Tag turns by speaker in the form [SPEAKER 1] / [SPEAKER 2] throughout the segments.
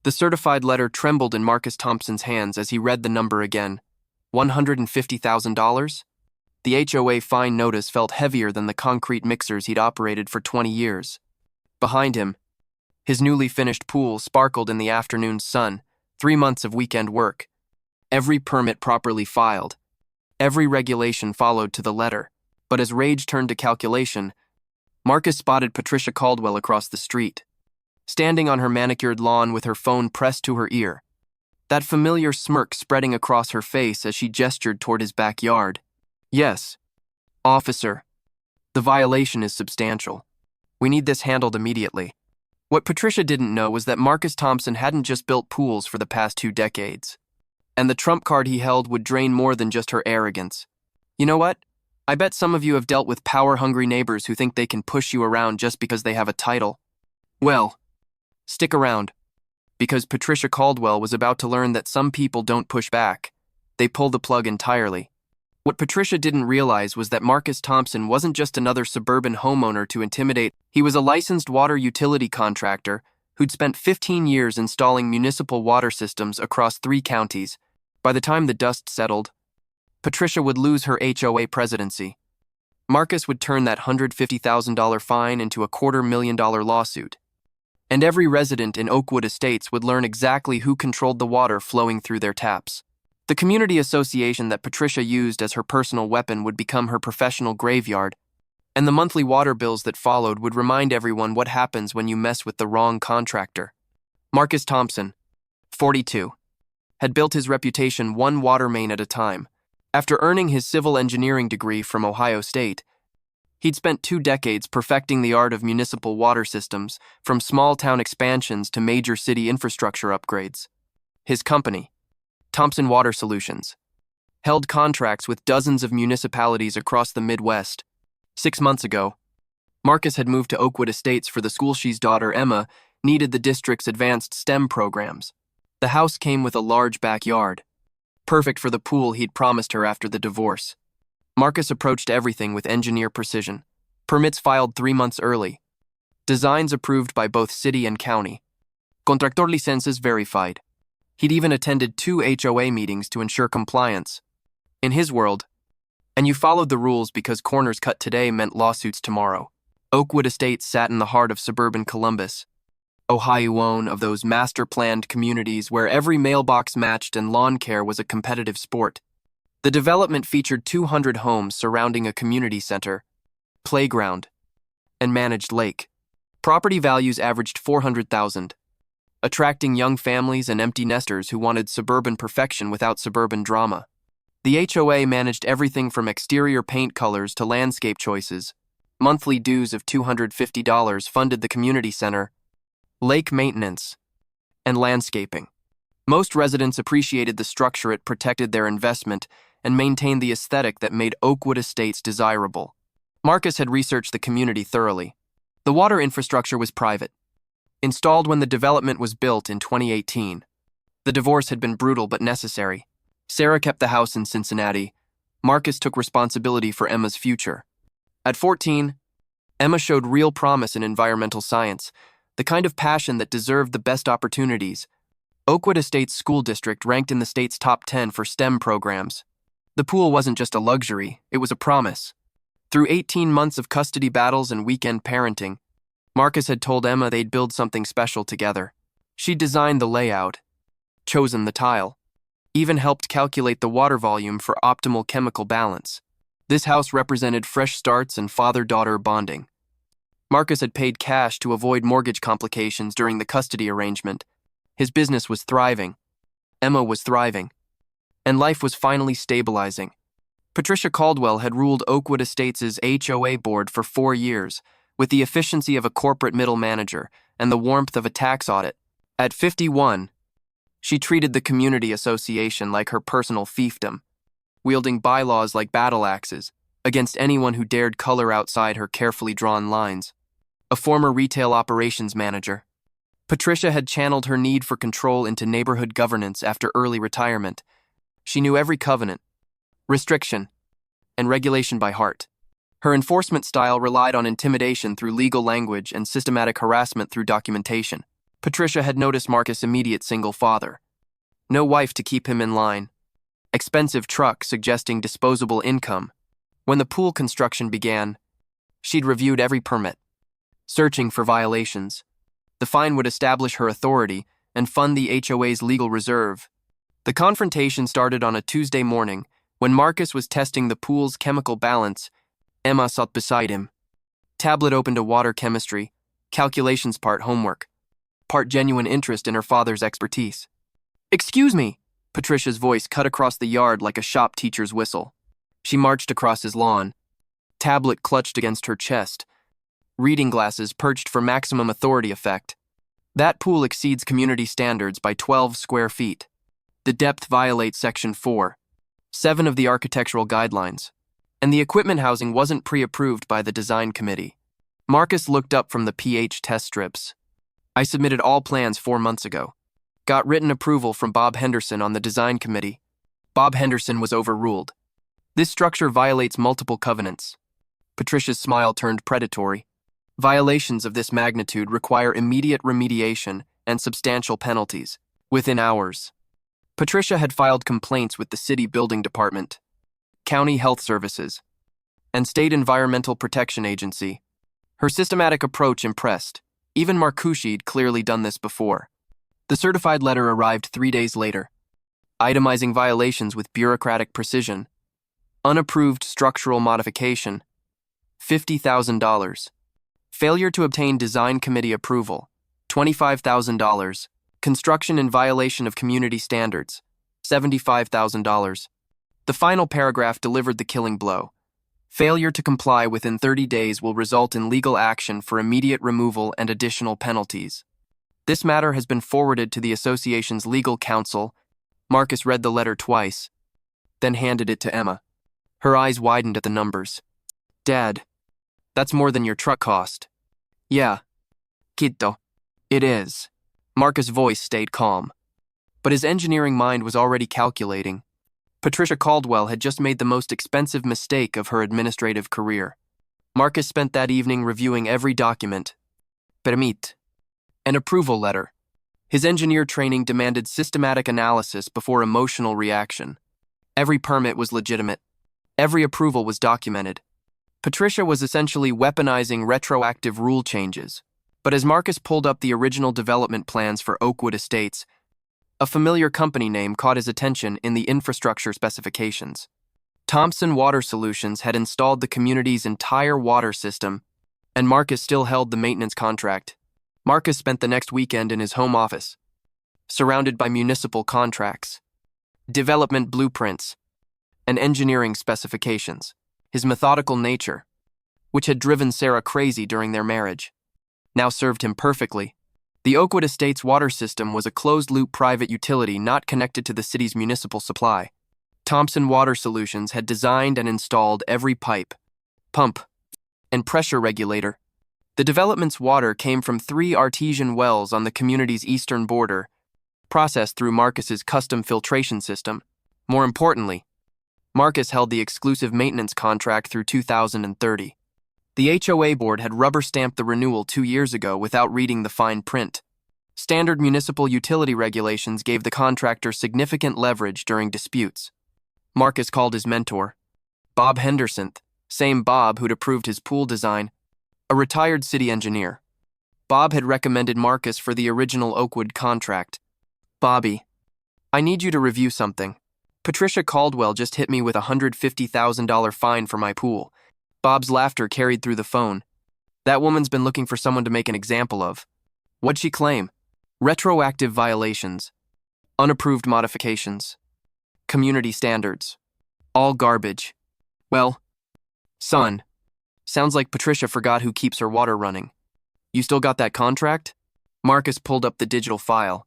[SPEAKER 1] The certified letter trembled in Marcus Thompson's hands as he read the number again. $150,000? The HOA fine notice felt heavier than the concrete mixers he'd operated for 20 years. Behind him, his newly finished pool sparkled in the afternoon sun, 3 months of weekend work. Every permit properly filed. Every regulation followed to the letter. But as rage turned to calculation, Marcus spotted Patricia Caldwell across the street, standing on her manicured lawn with her phone pressed to her ear, that familiar smirk spreading across her face as she gestured toward his backyard. Yes, officer, the violation is substantial. We need this handled immediately. What Patricia didn't know was that Marcus Thompson hadn't just built pools for the past 2 decades. And the trump card he held would drain more than just her arrogance. You know what? I bet some of you have dealt with power-hungry neighbors who think they can push you around just because they have a title. Well, stick around, because Patricia Caldwell was about to learn that some people don't push back. They pull the plug entirely. What Patricia didn't realize was that Marcus Thompson wasn't just another suburban homeowner to intimidate. He was a licensed water utility contractor who'd spent 15 years installing municipal water systems across 3 counties. By the time the dust settled, Patricia would lose her HOA presidency. Marcus would turn that $150,000 fine into a $250,000 lawsuit. And every resident in Oakwood Estates would learn exactly who controlled the water flowing through their taps. The community association that Patricia used as her personal weapon would become her professional graveyard, and the monthly water bills that followed would remind everyone what happens when you mess with the wrong contractor. Marcus Thompson, 42, had built his reputation one water main at a time. After earning his civil engineering degree from Ohio State, he'd spent 2 decades perfecting the art of municipal water systems, from small-town expansions to major city infrastructure upgrades. His company, Thompson Water Solutions, held contracts with dozens of municipalities across the Midwest. 6 months ago, Marcus had moved to Oakwood Estates for the school his daughter, Emma, needed the district's advanced STEM programs. The house came with a large backyard, perfect for the pool he'd promised her after the divorce. Marcus approached everything with engineer precision. Permits filed 3 months early. Designs approved by both city and county. Contractor licenses verified. He'd even attended 2 HOA meetings to ensure compliance. In his world, and you followed the rules because corners cut today meant lawsuits tomorrow. Oakwood Estates sat in the heart of suburban Columbus, Ohio, one of those master-planned communities where every mailbox matched and lawn care was a competitive sport. The development featured 200 homes surrounding a community center, playground, and managed lake. Property values averaged $400,000, attracting young families and empty nesters who wanted suburban perfection without suburban drama. The HOA managed everything from exterior paint colors to landscape choices. Monthly dues of $250 funded the community center, lake maintenance, and landscaping. Most residents appreciated the structure. It protected their investment and maintained the aesthetic that made Oakwood Estates desirable. Marcus had researched the community thoroughly. The water infrastructure was private, installed when the development was built in 2018. The divorce had been brutal but necessary. Sarah kept the house in Cincinnati. Marcus took responsibility for Emma's future. At 14, Emma showed real promise in environmental science, the kind of passion that deserved the best opportunities. Oakwood Estates School District ranked in the state's top 10 for STEM programs. The pool wasn't just a luxury, it was a promise. Through 18 months of custody battles and weekend parenting, Marcus had told Emma they'd build something special together. She'd designed the layout, chosen the tile, even helped calculate the water volume for optimal chemical balance. This house represented fresh starts and father-daughter bonding. Marcus had paid cash to avoid mortgage complications during the custody arrangement. His business was thriving. Emma was thriving. And life was finally stabilizing. Patricia Caldwell had ruled Oakwood Estates' HOA board for 4 years, with the efficiency of a corporate middle manager and the warmth of a tax audit. At 51, she treated the community association like her personal fiefdom, wielding bylaws like battle axes against anyone who dared color outside her carefully drawn lines. A former retail operations manager, Patricia had channeled her need for control into neighborhood governance after early retirement. She knew every covenant, restriction, and regulation by heart. Her enforcement style relied on intimidation through legal language and systematic harassment through documentation. Patricia had noticed Marcus' immediate single father. No wife to keep him in line. Expensive truck suggesting disposable income. When the pool construction began, she'd reviewed every permit, searching for violations. The fine would establish her authority and fund the HOA's legal reserve. The confrontation started on a Tuesday morning when Marcus was testing the pool's chemical balance. Emma sat beside him. Tablet open to water chemistry, calculations part homework, part genuine interest in her father's expertise. "Excuse me," Patricia's voice cut across the yard like a shop teacher's whistle. She marched across his lawn, tablet clutched against her chest, reading glasses perched for maximum authority effect. "That pool exceeds community standards by 12 square feet. The depth violates Section 4.7 of the architectural guidelines, and the equipment housing wasn't pre-approved by the design committee." Marcus looked up from the pH test strips. "I submitted all plans 4 months ago. Got written approval from Bob Henderson on the design committee. Bob Henderson was overruled. This structure violates multiple covenants." Patricia's smile turned predatory. "Violations of this magnitude require immediate remediation and substantial penalties, within hours." Patricia had filed complaints with the city building department, county health services, and state environmental protection agency. Her systematic approach impressed. Even Marcucci'd clearly done this before. The certified letter arrived 3 days later, itemizing violations with bureaucratic precision. Unapproved structural modification, $50,000. Failure to obtain design committee approval, $25,000. Construction in violation of community standards, $75,000. The final paragraph delivered the killing blow. Failure to comply within 30 days will result in legal action for immediate removal and additional penalties. This matter has been forwarded to the association's legal counsel. Marcus read the letter twice, then handed it to Emma. Her eyes widened at the numbers. "Dad, that's more than your truck cost." "Yeah, Quito, it is." Marcus' voice stayed calm, but his engineering mind was already calculating. Patricia Caldwell had just made the most expensive mistake of her administrative career. Marcus spent that evening reviewing every document. Permit. An approval letter. His engineer training demanded systematic analysis before emotional reaction. Every permit was legitimate. Every approval was documented. Patricia was essentially weaponizing retroactive rule changes. But as Marcus pulled up the original development plans for Oakwood Estates, a familiar company name caught his attention in the infrastructure specifications. Thompson Water Solutions had installed the community's entire water system, and Marcus still held the maintenance contract. Marcus spent the next weekend in his home office, surrounded by municipal contracts, development blueprints, and engineering specifications. His methodical nature, which had driven Sarah crazy during their marriage, now served him perfectly. The Oakwood Estates water system was a closed-loop private utility not connected to the city's municipal supply. Thompson Water Solutions had designed and installed every pipe, pump, and pressure regulator. The development's water came from 3 artesian wells on the community's eastern border, processed through Marcus's custom filtration system. More importantly, Marcus held the exclusive maintenance contract through 2030. The HOA board had rubber-stamped the renewal 2 years ago without reading the fine print. Standard municipal utility regulations gave the contractor significant leverage during disputes. Marcus called his mentor, Bob Henderson, same Bob who'd approved his pool design, a retired city engineer. Bob had recommended Marcus for the original Oakwood contract. "Bobby, I need you to review something. Patricia Caldwell just hit me with a $150,000 fine for my pool." Bob's laughter carried through the phone. "That woman's been looking for someone to make an example of." "What'd she claim?" "Retroactive violations, unapproved modifications, community standards. All garbage." "Well, son, sounds like Patricia forgot who keeps her water running. You still got that contract?" Marcus pulled up the digital file.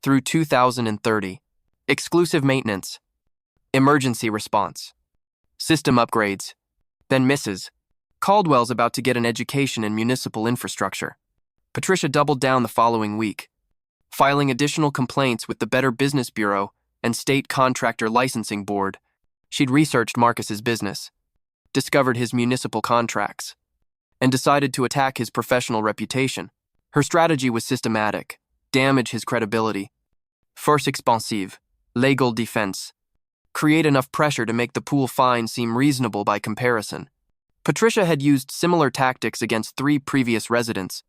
[SPEAKER 1] Through 2030. Exclusive maintenance. Emergency response. System upgrades. Then Mrs. Caldwell's about to get an education in municipal infrastructure. Patricia doubled down the following week, filing additional complaints with the Better Business Bureau and State Contractor Licensing Board. She'd researched Marcus's business, discovered his municipal contracts, and decided to attack his professional reputation. Her strategy was systematic. damage his credibility. Force expansive, legal defense. Create enough pressure to make the pool fine seem reasonable by comparison. Patricia had used similar tactics against 3 previous residents,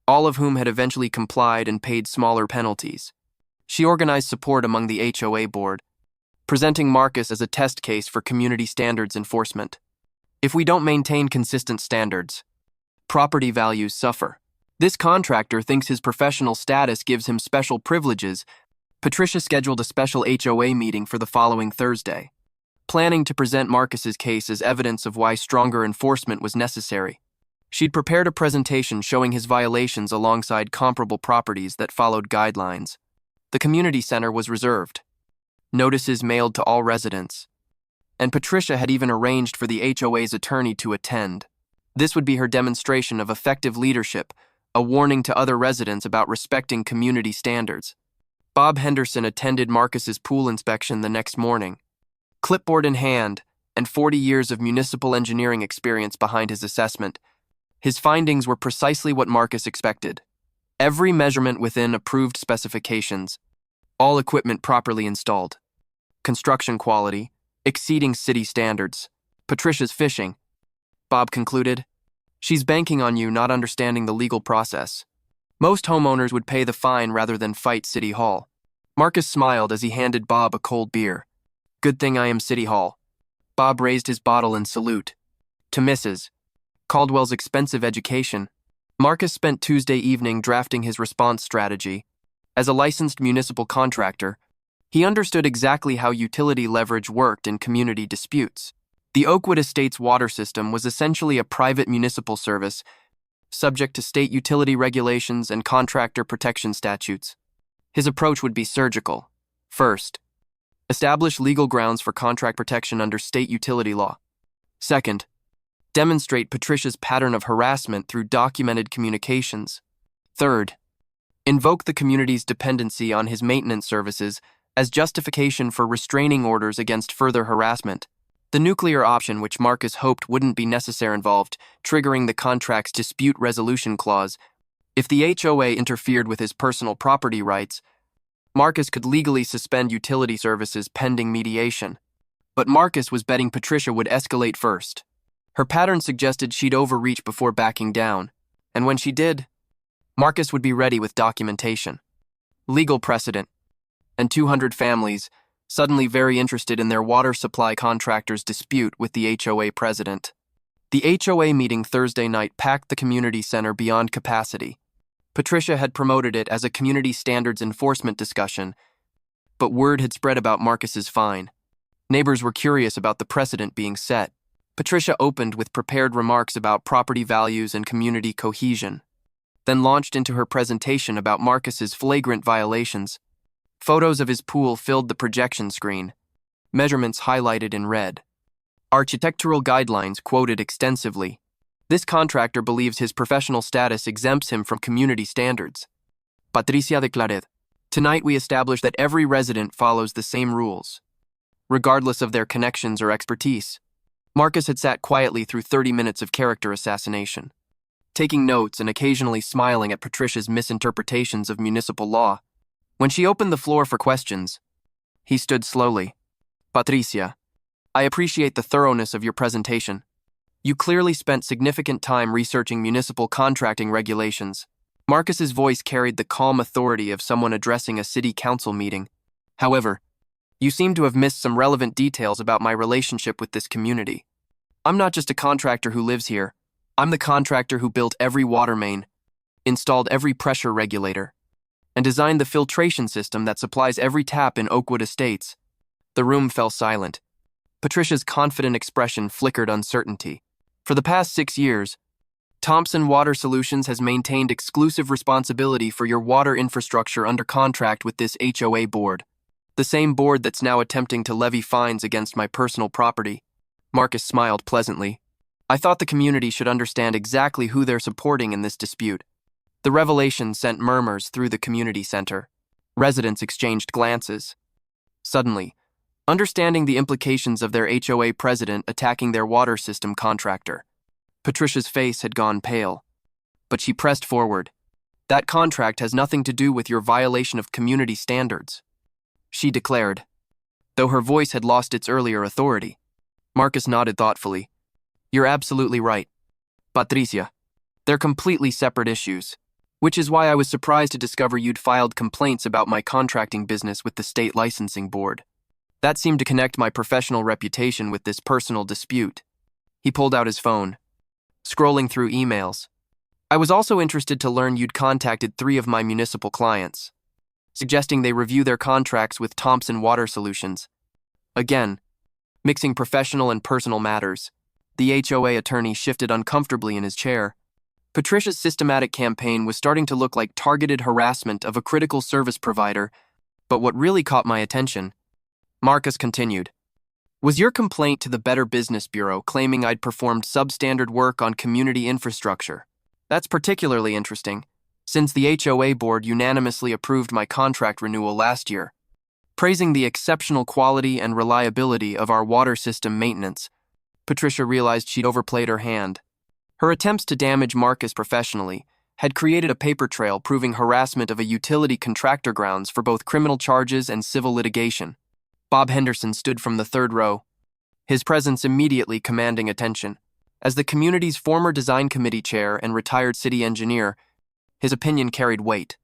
[SPEAKER 1] all of whom had eventually complied and paid smaller penalties. She organized support among the HOA board, presenting Marcus as a test case for community standards enforcement. If we don't maintain consistent standards, property values suffer. This contractor thinks his professional status gives him special privileges. Patricia scheduled a special HOA meeting for the following Thursday, planning to present Marcus's case as evidence of why stronger enforcement was necessary. She'd prepared a presentation showing his violations alongside comparable properties that followed guidelines. The community center was reserved. Notices mailed to all residents. And Patricia had even arranged for the HOA's attorney to attend. This would be her demonstration of effective leadership, a warning to other residents about respecting community standards. Bob Henderson attended Marcus's pool inspection the next morning. Clipboard in hand, and 40 years of municipal engineering experience behind his assessment, his findings were precisely what Marcus expected. Every measurement within approved specifications, all equipment properly installed. Construction quality, exceeding city standards. Patricia's fishing, Bob concluded. She's banking on you not understanding the legal process. Most homeowners would pay the fine rather than fight City Hall. Marcus smiled as he handed Bob a cold beer. Good thing I am City Hall. Bob raised his bottle in salute. To Mrs. Caldwell's expensive education. Marcus spent Tuesday evening drafting his response strategy. As a licensed municipal contractor, he understood exactly how utility leverage worked in community disputes. The Oakwood Estates water system was essentially a private municipal service, subject to state utility regulations and contractor protection statutes. His approach would be surgical. First, establish legal grounds for contract protection under state utility law. Second, demonstrate Patricia's pattern of harassment through documented communications. Third, invoke the community's dependency on his maintenance services as justification for restraining orders against further harassment. The nuclear option, which Marcus hoped wouldn't be necessary, involved triggering the contract's dispute resolution clause. If the HOA interfered with his personal property rights, Marcus could legally suspend utility services pending mediation. But Marcus was betting Patricia would escalate first. Her pattern suggested she'd overreach before backing down, and when she did, Marcus would be ready with documentation, legal precedent, and 200 families suddenly very interested in their water supply contractor's dispute with the HOA president. The HOA meeting Thursday night packed the community center beyond capacity. Patricia had promoted it as a community standards enforcement discussion, but word had spread about Marcus's fine. Neighbors were curious about the precedent being set. Patricia opened with prepared remarks about property values and community cohesion, then launched into her presentation about Marcus's flagrant violations. Photos of his pool filled the projection screen, measurements highlighted in red. Architectural guidelines quoted extensively. This contractor believes his professional status exempts him from community standards. Patricia declared, "Tonight we establish that every resident follows the same rules, regardless of their connections or expertise." Marcus had sat quietly through 30 minutes of character assassination, taking notes and occasionally smiling at Patricia's misinterpretations of municipal law. When she opened the floor for questions, he stood slowly. "Patricia, I appreciate the thoroughness of your presentation. You clearly spent significant time researching municipal contracting regulations." Marcus's voice carried the calm authority of someone addressing a city council meeting. "However, you seem to have missed some relevant details about my relationship with this community. I'm not just a contractor who lives here. I'm the contractor who built every water main, installed every pressure regulator, and designed the filtration system that supplies every tap in Oakwood Estates." The room fell silent. Patricia's confident expression flickered uncertainty. For the past 6 years, Thompson Water Solutions has maintained exclusive responsibility for your water infrastructure under contract with this HOA board, the same board that's now attempting to levy fines against my personal property. Marcus smiled pleasantly. "I thought the community should understand exactly who they're supporting in this dispute." The revelation sent murmurs through the community center. Residents exchanged glances. Suddenly, understanding the implications of their HOA president attacking their water system contractor, Patricia's face had gone pale, but she pressed forward. That contract has nothing to do with your violation of community standards," she declared, though her voice had lost its earlier authority. Marcus nodded thoughtfully. "You're absolutely right, Patricia. They're completely separate issues, which is why I was surprised to discover you'd filed complaints about my contracting business with the state licensing board. That seemed to connect my professional reputation with this personal dispute." He pulled out his phone, scrolling through emails. "I was also interested to learn you'd contacted 3 of my municipal clients, suggesting they review their contracts with Thompson Water Solutions." Again, mixing professional and personal matters, the HOA attorney shifted uncomfortably in his chair. Patricia's systematic campaign was starting to look like targeted harassment of a critical service provider, but what really caught my attention, Marcus continued, was your complaint to the Better Business Bureau claiming I'd performed substandard work on community infrastructure. That's particularly interesting, since the HOA board unanimously approved my contract renewal last year, praising the exceptional quality and reliability of our water system maintenance. Patricia realized she'd overplayed her hand. Her attempts to damage Marcus professionally had created a paper trail proving harassment of a utility contractor grounds for both criminal charges and civil litigation. Bob Henderson stood from the third row, his presence immediately commanding attention. As the community's former design committee chair and retired city engineer, his opinion carried weight.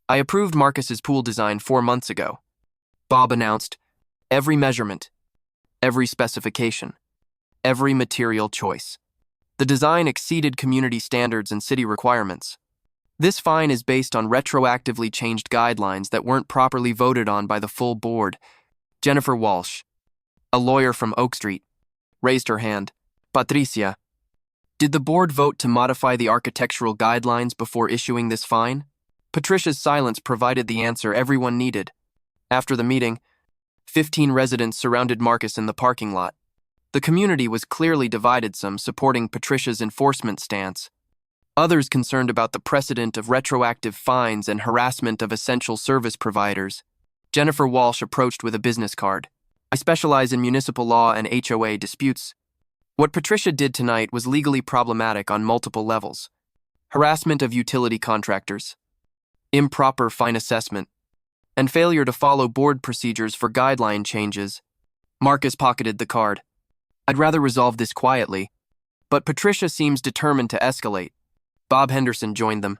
[SPEAKER 1] "I approved Marcus's pool design 4 months ago," Bob announced. "Every measurement, every specification, every material choice. The design exceeded community standards and city requirements. This fine is based on retroactively changed guidelines that weren't properly voted on by the full board." Jennifer Walsh, a lawyer from Oak Street, raised her hand. "Patricia, did the board vote to modify the architectural guidelines before issuing this fine?" Patricia's silence provided the answer everyone needed. After the meeting, 15 residents surrounded Marcus in the parking lot. The community was clearly divided, some supporting Patricia's enforcement stance, others concerned about the precedent of retroactive fines and harassment of essential service providers. Jennifer Walsh approached with a business card. "I specialize in municipal law and HOA disputes. What Patricia did tonight was legally problematic on multiple levels. Harassment of utility contractors, improper fine assessment, and failure to follow board procedures for guideline changes." Marcus pocketed the card. "I'd rather resolve this quietly, but Patricia seems determined to escalate." Bob Henderson joined them.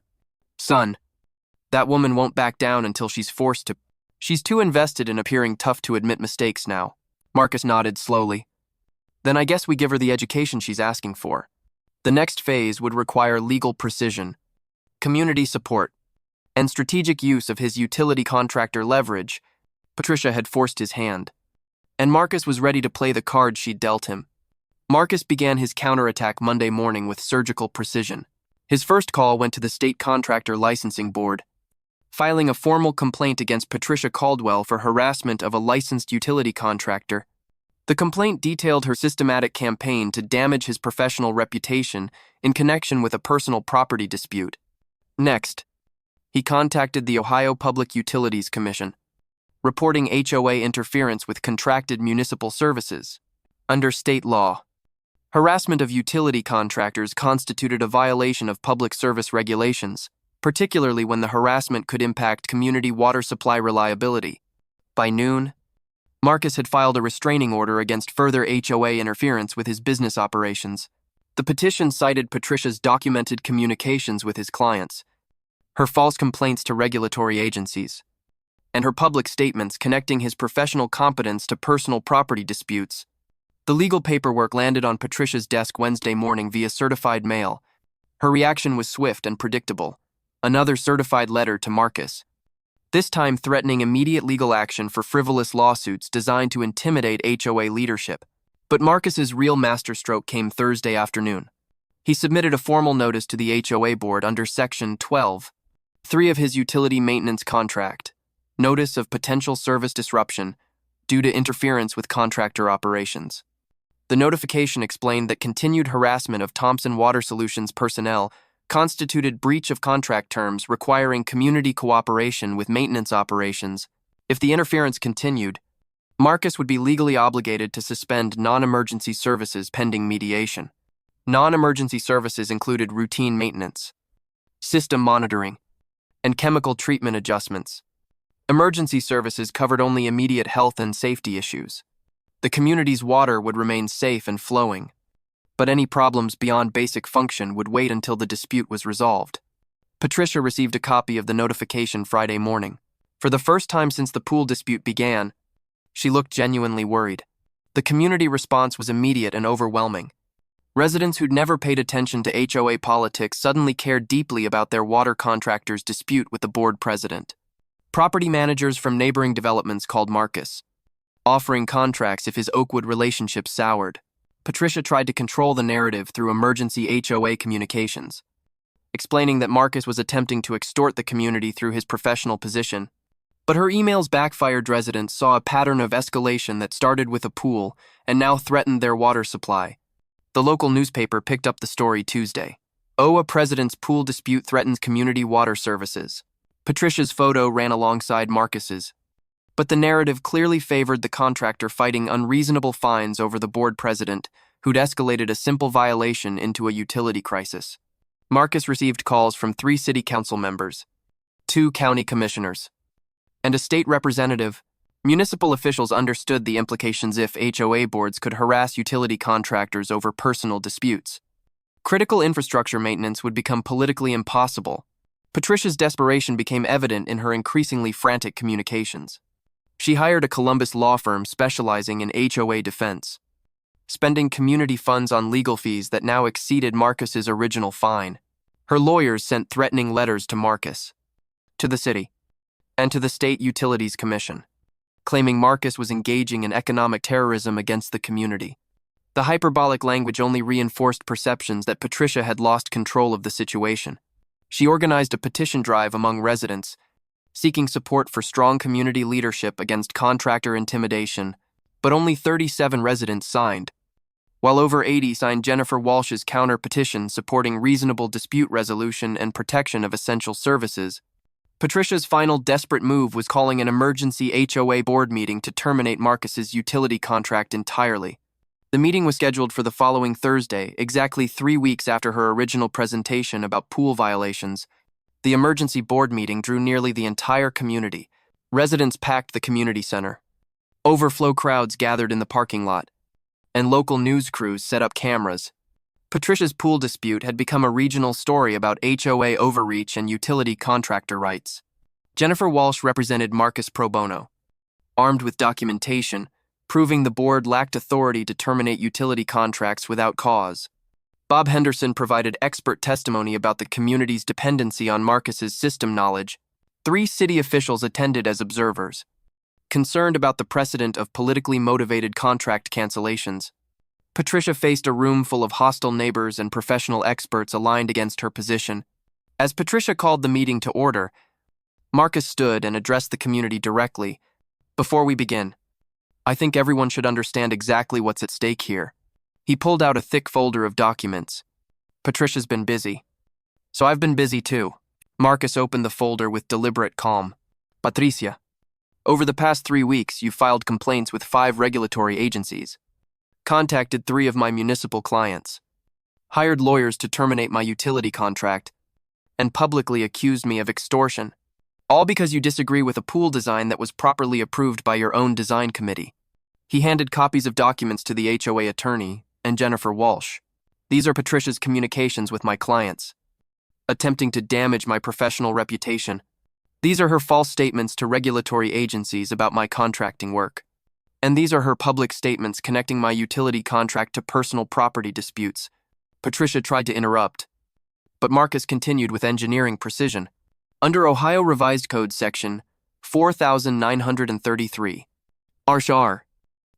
[SPEAKER 1] "Son, that woman won't back down until she's forced to. She's too invested in appearing tough to admit mistakes now." Marcus nodded slowly. "Then I guess we give her the education she's asking for. The next phase would require legal precision, community support, and strategic use of his utility contractor leverage." Patricia had forced his hand, and Marcus was ready to play the card she'd dealt him. Marcus began his counterattack Monday morning with surgical precision. His first call went to the state contractor licensing board, filing a formal complaint against Patricia Caldwell for harassment of a licensed utility contractor. The complaint detailed her systematic campaign to damage his professional reputation in connection with a personal property dispute. Next, he contacted the Ohio Public Utilities Commission, reporting HOA interference with contracted municipal services. Under state law, harassment of utility contractors constituted a violation of public service regulations, particularly when the harassment could impact community water supply reliability. By noon, Marcus had filed a restraining order against further HOA interference with his business operations. The petition cited Patricia's documented communications with his clients, her false complaints to regulatory agencies, and her public statements connecting his professional competence to personal property disputes. The legal paperwork landed on Patricia's desk Wednesday morning via certified mail. Her reaction was swift and predictable. Another certified letter to Marcus, this time threatening immediate legal action for frivolous lawsuits designed to intimidate HOA leadership. But Marcus's real masterstroke came Thursday afternoon. He submitted a formal notice to the HOA board under Section 12(3) of his utility maintenance contract, notice of potential service disruption due to interference with contractor operations. The notification explained that continued harassment of Thompson Water Solutions personnel constituted breach of contract terms requiring community cooperation with maintenance operations. If the interference continued, Marcus would be legally obligated to suspend non-emergency services pending mediation. Non-emergency services included routine maintenance, system monitoring, and chemical treatment adjustments. Emergency services covered only immediate health and safety issues. The community's water would remain safe and flowing, but any problems beyond basic function would wait until the dispute was resolved. Patricia received a copy of the notification Friday morning. For the first time since the pool dispute began, she looked genuinely worried. The community response was immediate and overwhelming. Residents who'd never paid attention to HOA politics suddenly cared deeply about their water contractor's dispute with the board president. Property managers from neighboring developments called Marcus, offering contracts if his Oakwood relationship soured. Patricia tried to control the narrative through emergency HOA communications, explaining that Marcus was attempting to extort the community through his professional position. But her emails backfired. Residents saw a pattern of escalation that started with a pool and now threatened their water supply. The local newspaper picked up the story Tuesday. HOA president's pool dispute threatens community water services. Patricia's photo ran alongside Marcus's, but the narrative clearly favored the contractor fighting unreasonable fines over the board president, who'd escalated a simple violation into a utility crisis. Marcus received calls from 3 city council members, 2 county commissioners, and a state representative. Municipal officials understood the implications if HOA boards could harass utility contractors over personal disputes. Critical infrastructure maintenance would become politically impossible. Patricia's desperation became evident in her increasingly frantic communications. She hired a Columbus law firm specializing in HOA defense, spending community funds on legal fees that now exceeded Marcus's original fine. Her lawyers sent threatening letters to Marcus, to the city, and to the State Utilities Commission, claiming Marcus was engaging in economic terrorism against the community. The hyperbolic language only reinforced perceptions that Patricia had lost control of the situation. She organized a petition drive among residents, seeking support for strong community leadership against contractor intimidation, but only 37 residents signed, while over 80 signed Jennifer Walsh's counter-petition supporting reasonable dispute resolution and protection of essential services. Patricia's final desperate move was calling an emergency HOA board meeting to terminate Marcus's utility contract entirely. The meeting was scheduled for the following Thursday, exactly 3 weeks after her original presentation about pool violations. The emergency board meeting drew nearly the entire community. Residents packed the community center. Overflow crowds gathered in the parking lot, and local news crews set up cameras. Patricia's pool dispute had become a regional story about HOA overreach and utility contractor rights. Jennifer Walsh represented Marcus pro bono, armed with documentation, proving the board lacked authority to terminate utility contracts without cause. Bob Henderson provided expert testimony about the community's dependency on Marcus's system knowledge. 3 city officials attended as observers, concerned about the precedent of politically motivated contract cancellations. Patricia faced a room full of hostile neighbors and professional experts aligned against her position. As Patricia called the meeting to order, Marcus stood and addressed the community directly. "Before we begin, I think everyone should understand exactly what's at stake here." He pulled out a thick folder of documents. "Patricia's been busy, so I've been busy too." Marcus opened the folder with deliberate calm. "Patricia, over the past 3 weeks, you've filed complaints with 5 regulatory agencies, contacted 3 of my municipal clients, hired lawyers to terminate my utility contract, and publicly accused me of extortion, all because you disagree with a pool design that was properly approved by your own design committee." He handed copies of documents to the HOA attorney and Jennifer Walsh. "These are Patricia's communications with my clients, attempting to damage my professional reputation. These are her false statements to regulatory agencies about my contracting work. And these are her public statements connecting my utility contract to personal property disputes." Patricia tried to interrupt, but Marcus continued with engineering precision. Under Ohio Revised Code Section 4933, R.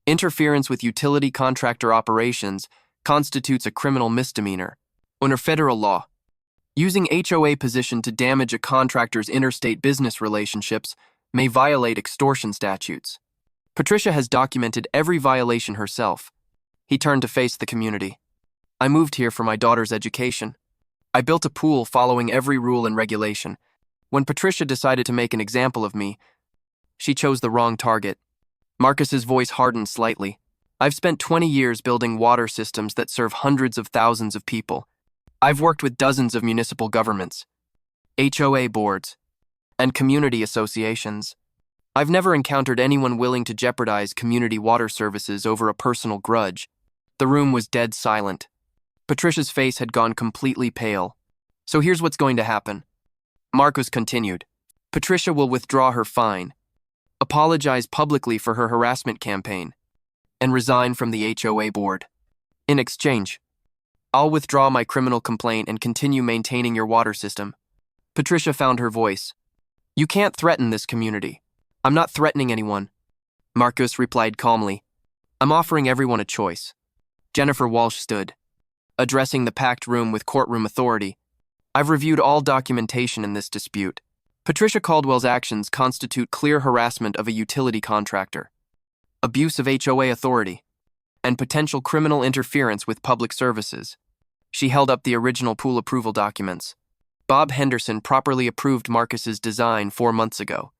[SPEAKER 1] Interference with utility contractor operations constitutes a criminal misdemeanor. Under federal law, using HOA position to damage a contractor's interstate business relationships may violate extortion statutes. Patricia has documented every violation herself. He turned to face the community. "I moved here for my daughter's education. I built a pool following every rule and regulation. When Patricia decided to make an example of me, she chose the wrong target." Marcus's voice hardened slightly. "I've spent 20 years building water systems that serve hundreds of thousands of people. I've worked with dozens of municipal governments, HOA boards, and community associations. I've never encountered anyone willing to jeopardize community water services over a personal grudge. The room was dead silent. Patricia's face had gone completely pale. So here's what's going to happen. Marcus continued. Patricia will withdraw her fine, apologize publicly for her harassment campaign, and resign from the HOA board. In exchange, I'll withdraw my criminal complaint and continue maintaining your water system. Patricia found her voice. You can't threaten this community. I'm not threatening anyone. Marcus replied calmly. I'm offering everyone a choice. Jennifer Walsh stood, addressing the packed room with courtroom authority. I've reviewed all documentation in this dispute. Patricia Caldwell's actions constitute clear harassment of a utility contractor, abuse of HOA authority, and potential criminal interference with public services. She held up the original pool approval documents. Bob Henderson properly approved Marcus's design 4 months ago.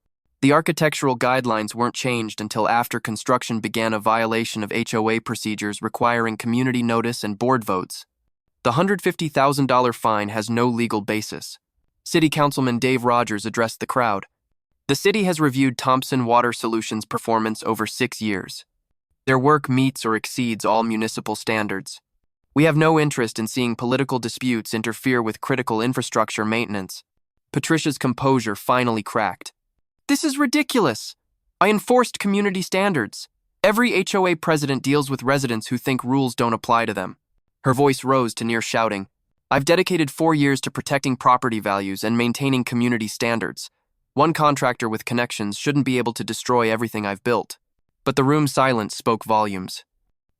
[SPEAKER 1] The architectural guidelines weren't changed until after construction began, a violation of HOA procedures requiring community notice and board votes. The $150,000 fine has no legal basis. City Councilman Dave Rogers addressed the crowd. The city has reviewed Thompson Water Solutions' performance over 6 years. Their work meets or exceeds all municipal standards. We have no interest in seeing political disputes interfere with critical infrastructure maintenance. Patricia's composure finally cracked. This is ridiculous. I enforced community standards. Every HOA president deals with residents who think rules don't apply to them. Her voice rose to near shouting. I've dedicated 4 years to protecting property values and maintaining community standards. One contractor with connections shouldn't be able to destroy everything I've built. But the room's silence spoke volumes.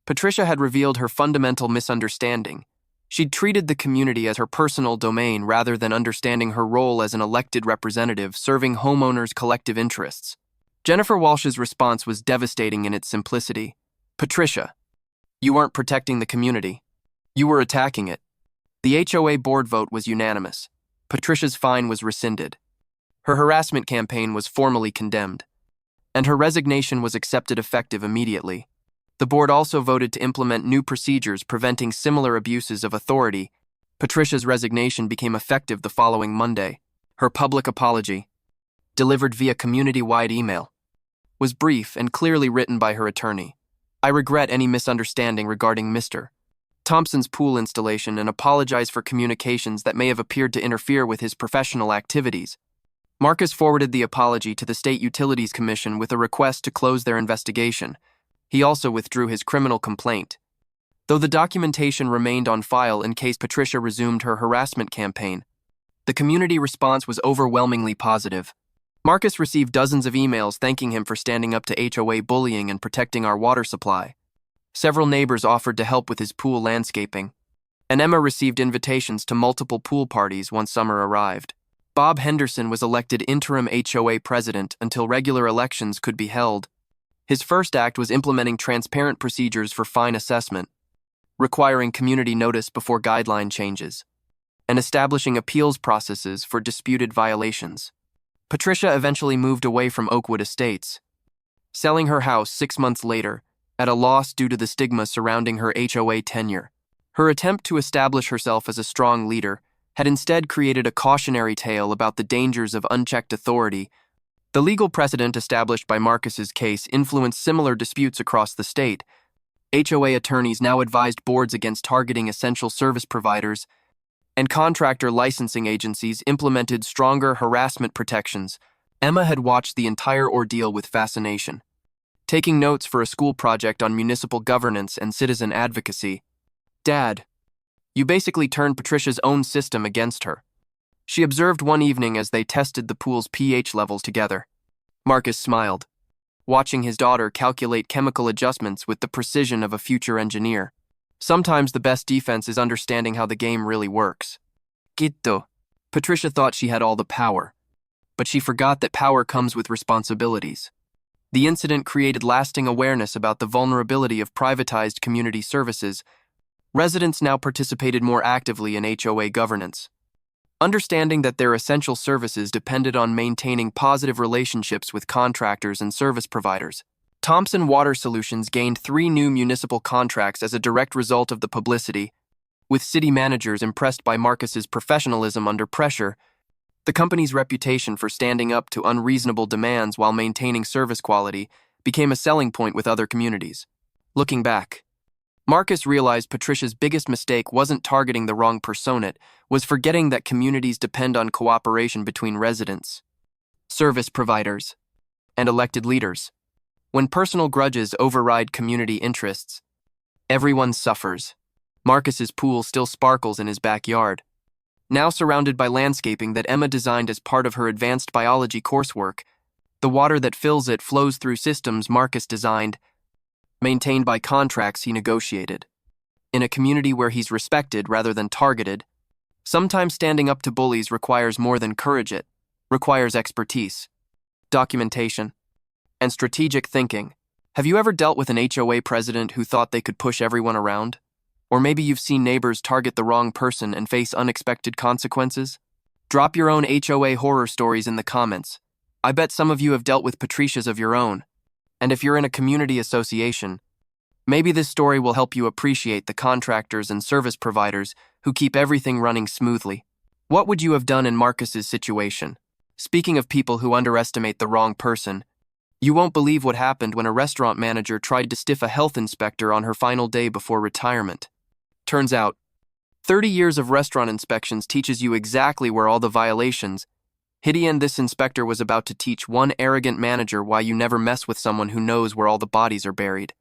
[SPEAKER 1] Patricia had revealed her fundamental misunderstanding. She'd treated the community as her personal domain rather than understanding her role as an elected representative serving homeowners' collective interests. Jennifer Walsh's response was devastating in its simplicity. Patricia, you weren't protecting the community. You were attacking it. The HOA board vote was unanimous. Patricia's fine was rescinded. Her harassment campaign was formally condemned, and her resignation was accepted effective immediately. The board also voted to implement new procedures preventing similar abuses of authority. Patricia's resignation became effective the following Monday. Her public apology, delivered via community-wide email, was brief and clearly written by her attorney. I regret any misunderstanding regarding Mr. Thompson's pool installation and apologize for communications that may have appeared to interfere with his professional activities. Marcus forwarded the apology to the State Utilities Commission with a request to close their investigation. He also withdrew his criminal complaint, though the documentation remained on file in case Patricia resumed her harassment campaign. The community response was overwhelmingly positive. Marcus received dozens of emails thanking him for standing up to HOA bullying and protecting our water supply. Several neighbors offered to help with his pool landscaping, and Emma received invitations to multiple pool parties once summer arrived. Bob Henderson was elected interim HOA president until regular elections could be held. His first act was implementing transparent procedures for fine assessment, requiring community notice before guideline changes, and establishing appeals processes for disputed violations. Patricia eventually moved away from Oakwood Estates, selling her house 6 months later, at a loss due to the stigma surrounding her HOA tenure. Her attempt to establish herself as a strong leader had instead created a cautionary tale about the dangers of unchecked authority. The legal precedent established by Marcus's case influenced similar disputes across the state. HOA attorneys now advised boards against targeting essential service providers, and contractor licensing agencies implemented stronger harassment protections. Emma had watched the entire ordeal with fascination, taking notes for a school project on municipal governance and citizen advocacy. Dad, you basically turned Patricia's own system against her, she observed one evening as they tested the pool's pH levels together. Marcus smiled, watching his daughter calculate chemical adjustments with the precision of a future engineer. Sometimes the best defense is understanding how the game really works. Gitto. Patricia thought she had all the power, but she forgot that power comes with responsibilities. The incident created lasting awareness about the vulnerability of privatized community services. Residents now participated more actively in HOA governance, understanding that their essential services depended on maintaining positive relationships with contractors and service providers. Thompson Water Solutions gained 3 new municipal contracts as a direct result of the publicity, with city managers impressed by Marcus's professionalism under pressure. The company's reputation for standing up to unreasonable demands while maintaining service quality became a selling point with other communities. Looking back, Marcus realized Patricia's biggest mistake wasn't targeting the wrong persona, it was forgetting that communities depend on cooperation between residents, service providers, and elected leaders. When personal grudges override community interests, everyone suffers. Marcus's pool still sparkles in his backyard, now surrounded by landscaping that Emma designed as part of her advanced biology coursework. The water that fills it flows through systems Marcus designed, maintained by contracts he negotiated. In a community where he's respected rather than targeted, sometimes standing up to bullies requires more than courage, it requires expertise, documentation, and strategic thinking. Have you ever dealt with an HOA president who thought they could push everyone around? Or maybe you've seen neighbors target the wrong person and face unexpected consequences? Drop your own HOA horror stories in the comments. I bet some of you have dealt with Patricias of your own. And if you're in a community association, maybe this story will help you appreciate the contractors and service providers who keep everything running smoothly. What would you have done in Marcus's situation? Speaking of people who underestimate the wrong person, you won't believe what happened when a restaurant manager tried to stiff a health inspector on her final day before retirement. Turns out, 30 years of restaurant inspections teaches you exactly where all the violations hidden. This inspector was about to teach one arrogant manager why you never mess with someone who knows where all the bodies are buried.